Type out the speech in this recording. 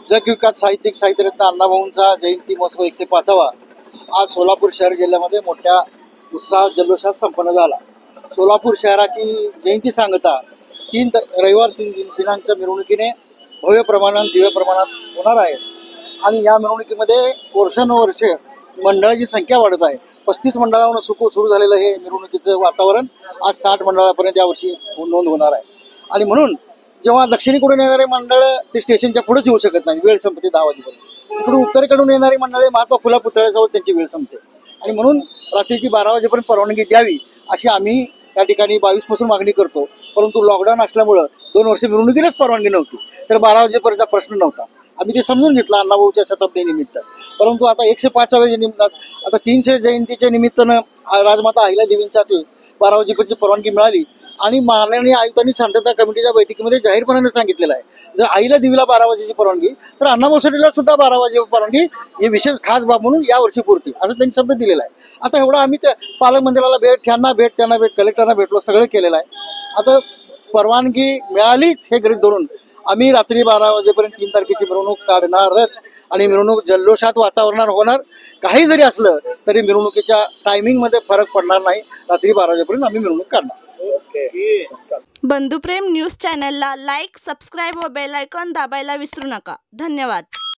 जगविख्यात साहित्यिक साहित्यरत्न अण्णाभाऊंचा जयंती महोत्सव 105वा आज सोलापूर शहर जिल्ह्यामध्ये मोठ्या उत्साहात जल्लोषात संपन्न झाला. सोलापूर शहराची जयंती सांगता रविवार 3 दिनांच्या मिरवणुकीने भव्य प्रमाणात दिव्य प्रमाणात होणार आहे. आणि या मिरवणुकीमध्ये वर्षानुवर्षे मंडळाची संख्या वाढत आहे. 35 मंडळावरून सुरू झालेलं हे मिरवणुकीचं वातावरण आज 60 मंडळापर्यंत यावर्षी नोंद होणार आहे. आणि म्हणून जेव्हा दक्षिणेकडून येणारे मंडळ ते स्टेशनच्या पुढेच येऊ शकत नाही, वेळ संपते 10 वाजेपर्यंत. इकडून उत्तरेकडून येणारी मंडळे महात्मा फुला पुतळ्याजवळ त्यांची वेळ संपते. आणि म्हणून रात्रीची 12 वाजेपर्यंत परवानगी द्यावी अशी आम्ही या ठिकाणी 22 पासून मागणी करतो. परंतु लॉकडाऊन असल्यामुळं 2 वर्ष मिरवणुकीलाच परवानगी नव्हती, तर 12 वाजेपर्यंतचा प्रश्न नव्हता. आम्ही ते समजून घेतलं अण्णाभाऊच्या शताब्दीनिमित्त. परंतु आता 105व्या निमित्तात आता 300 जयंतीच्या निमित्तानं राजमाता अहिल्यादेवींसाठी 12 वाजेपर्यंतची परवानगी मिळाली. आणि माननीय आयुक्तांनी शांतता कमिटीच्या बैठकीमध्ये जाहीरपणाने सांगितलेलं आहे, जर अहिल्यादेवीला 12 वाजेची परवानगी तर अण्णाभाऊसाठीला सुद्धा 12 वाजे परवानगी ही विशेष खास बाब म्हणून यावर्षी पुरती असं त्यांनी शब्द दिलेला आहे. आता एवढं आम्ही त्या पालकमंत्र्याला भेट, त्यांना भेट, कलेक्टरना भेटलो, सगळं केलेलं आहे. आता परवानगी मिळालीच हे गृहीत धरून आम्ही रात्री 12 वाजेपर्यंत 3 तारखेची मिरवणूक काढणारच. आणि मिरवणूक जल्लोषात वातावरणात होणार. काही जरी असलं तरी मिरवणुकीच्या टायमिंगमध्ये फरक पडणार नाही. रात्री 12 वाजेपर्यंत आम्ही मिरवणूक काढणार. बंधुप्रेम न्यूज चॅनलला लाईक, सबस्क्राईब व बेल आयकॉन दाबायला विसरू नका. धन्यवाद.